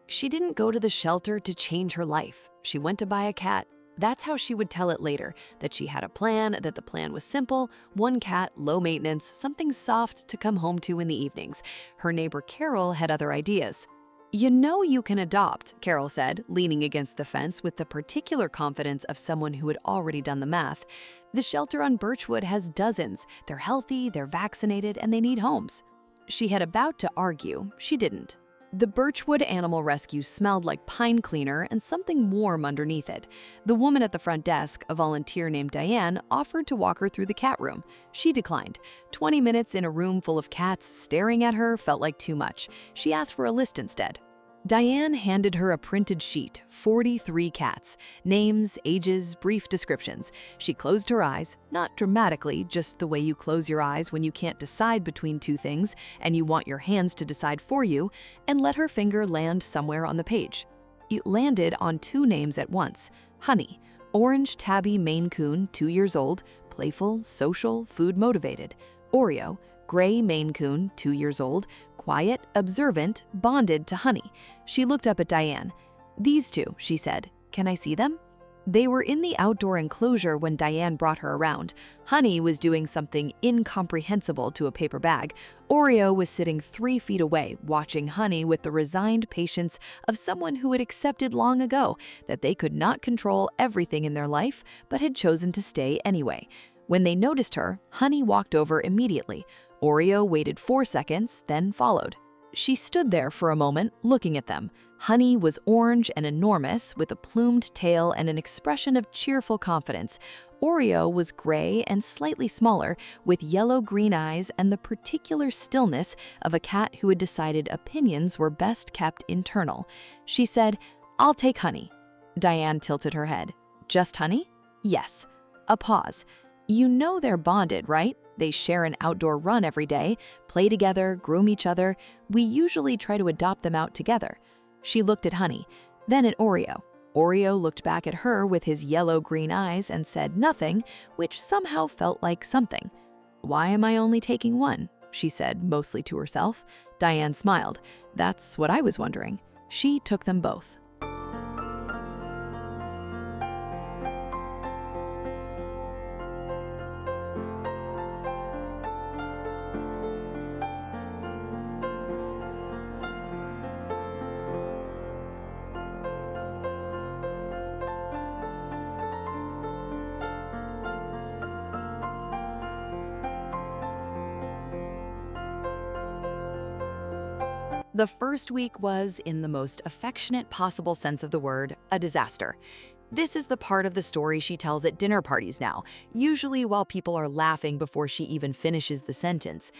She didn't go to the shelter to change her life. She went to buy a cat. That's how she would tell it later, that she had a plan, that the plan was simple, one cat, low maintenance, something soft to come home to in the evenings. Her neighbor Carol had other ideas. You know you can adopt, Carol said, leaning against the fence with the particular confidence of someone who had already done the math. The shelter on Birchwood has dozens. They're healthy, they're vaccinated, and they need homes. She had about to argue. She didn't. The Birchwood Animal Rescue smelled like pine cleaner and something warm underneath it. The woman at the front desk, a volunteer named Diane, offered to walk her through the cat room. She declined. 20 minutes in a room full of cats staring at her felt like too much. She asked for a list instead. Diane handed her a printed sheet, 43 cats, names, ages, brief descriptions. She closed her eyes, not dramatically, just the way you close your eyes when you can't decide between two things and you want your hands to decide for you, and let her finger land somewhere on the page. It landed on two names at once: Honey, orange tabby Maine Coon, 2 years old, playful, social, food motivated; Oreo, gray Maine Coon, 2 years old, quiet, observant, bonded to Honey. She looked up at Diane. "These two," she said. "Can I see them?" They were in the outdoor enclosure when Diane brought her around. Honey was doing something incomprehensible to a paper bag. Oreo was sitting 3 feet away, watching Honey with the resigned patience of someone who had accepted long ago that they could not control everything in their life, but had chosen to stay anyway. When they noticed her, Honey walked over immediately. Oreo waited 4 seconds, then followed. She stood there for a moment, looking at them. Honey was orange and enormous, with a plumed tail and an expression of cheerful confidence. Oreo was gray and slightly smaller, with yellow-green eyes and the particular stillness of a cat who had decided opinions were best kept internal. She said, "I'll take Honey." Diane tilted her head. "Just Honey?" "Yes." A pause. "You know they're bonded, right? They share an outdoor run every day, play together, groom each other. We usually try to adopt them out together." She looked at Honey, then at Oreo. Oreo looked back at her with his yellow-green eyes and said nothing, which somehow felt like something. "Why am I only taking one?" she said, mostly to herself. Diane smiled. "That's what I was wondering." She took them both. The first week was, in the most affectionate possible sense of the word, a disaster. This is the part of the story she tells at dinner parties now, usually while people are laughing before she even finishes the sentence.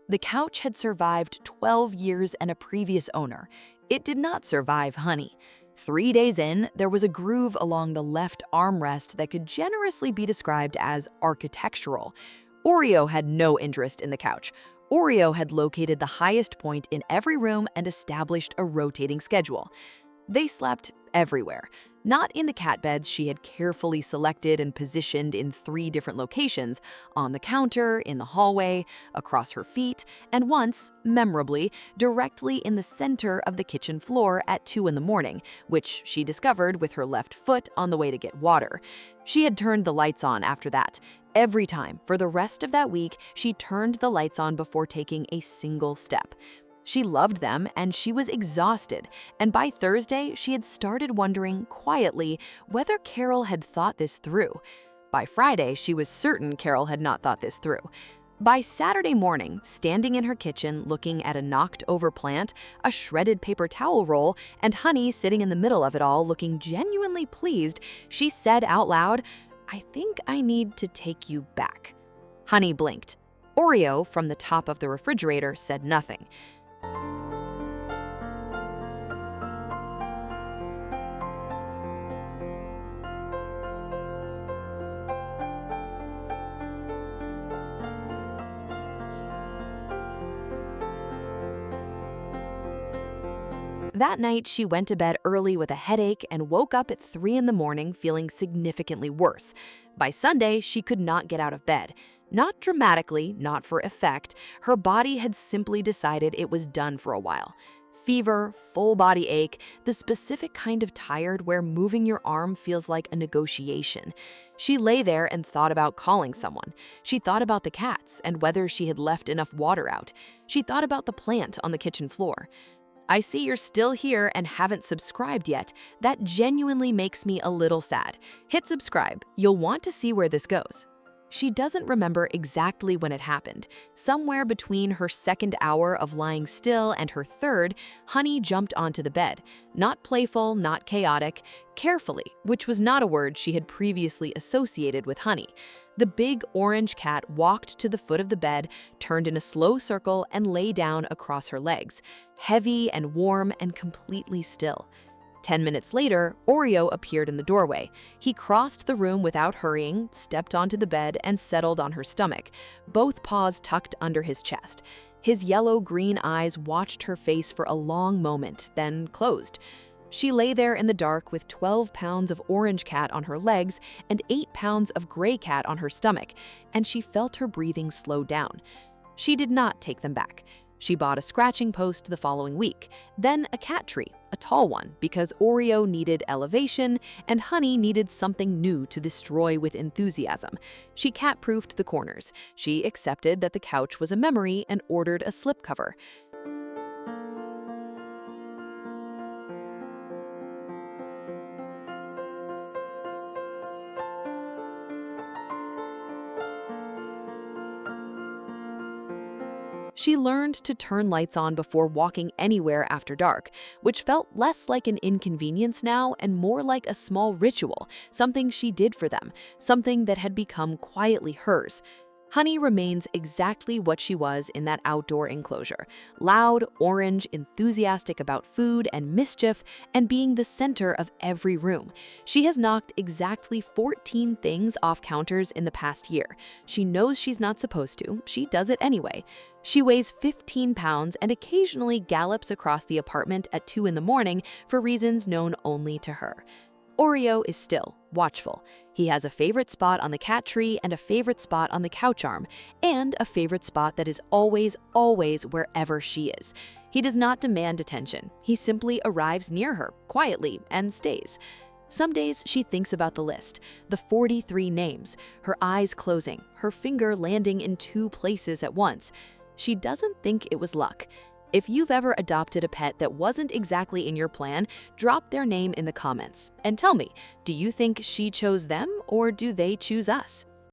The couch had survived 12 years and a previous owner. It did not survive Honey. 3 days in, there was a groove along the left armrest that could generously be described as architectural. Oreo had no interest in the couch. Oreo had located the highest point in every room and established a rotating schedule. They slept everywhere, not in the cat beds she had carefully selected and positioned in 3 different locations: on the counter, in the hallway, across her feet, and once, memorably, directly in the center of the kitchen floor at 2 in the morning, which she discovered with her left foot on the way to get water. She had turned the lights on after that. Every time, for the rest of that week, she turned the lights on before taking a single step. She loved them, and she was exhausted, and by Thursday, she had started wondering, quietly, whether Carol had thought this through. By Friday, she was certain Carol had not thought this through. By Saturday morning, standing in her kitchen looking at a knocked-over plant, a shredded paper towel roll, and Honey sitting in the middle of it all looking genuinely pleased, she said out loud, "I think I need to take you back." Honey blinked. Oreo, from the top of the refrigerator, said nothing. That night, she went to bed early with a headache and woke up at 3 in the morning feeling significantly worse. By Sunday, she could not get out of bed. Not dramatically, not for effect. Her body had simply decided it was done for a while. Fever, full body ache, the specific kind of tired where moving your arm feels like a negotiation. She lay there and thought about calling someone. She thought about the cats and whether she had left enough water out. She thought about the plant on the kitchen floor. I see you're still here and haven't subscribed yet. That genuinely makes me a little sad. Hit subscribe. You'll want to see where this goes. She doesn't remember exactly when it happened. Somewhere between her second hour of lying still and her third, Honey jumped onto the bed. Not playful, not chaotic, carefully, which was not a word she had previously associated with Honey. The big orange cat walked to the foot of the bed, turned in a slow circle, and lay down across her legs, heavy and warm and completely still. 10 minutes later, Oreo appeared in the doorway. He crossed the room without hurrying, stepped onto the bed, and settled on her stomach, both paws tucked under his chest. His yellow-green eyes watched her face for a long moment, then closed. She lay there in the dark with 12 pounds of orange cat on her legs and 8 pounds of gray cat on her stomach, and she felt her breathing slow down. She did not take them back. She bought a scratching post the following week, then a cat tree, a tall one, because Oreo needed elevation and Honey needed something new to destroy with enthusiasm. She cat-proofed the corners. She accepted that the couch was a memory and ordered a slipcover. She learned to turn lights on before walking anywhere after dark, which felt less like an inconvenience now and more like a small ritual, something she did for them, something that had become quietly hers. Honey remains exactly what she was in that outdoor enclosure, loud, orange, enthusiastic about food and mischief, and being the center of every room. She has knocked exactly 14 things off counters in the past year. She knows she's not supposed to. She does it anyway. She weighs 15 pounds and occasionally gallops across the apartment at 2 in the morning for reasons known only to her. Oreo is still watchful. He has a favorite spot on the cat tree and a favorite spot on the couch arm, and a favorite spot that is always, always wherever she is. He does not demand attention. He simply arrives near her, quietly, and stays. Some days she thinks about the list, the 43 names, her eyes closing, her finger landing in 2 places at once. She doesn't think it was luck. If you've ever adopted a pet that wasn't exactly in your plan, drop their name in the comments and tell me, do you think she chose them or do they choose us?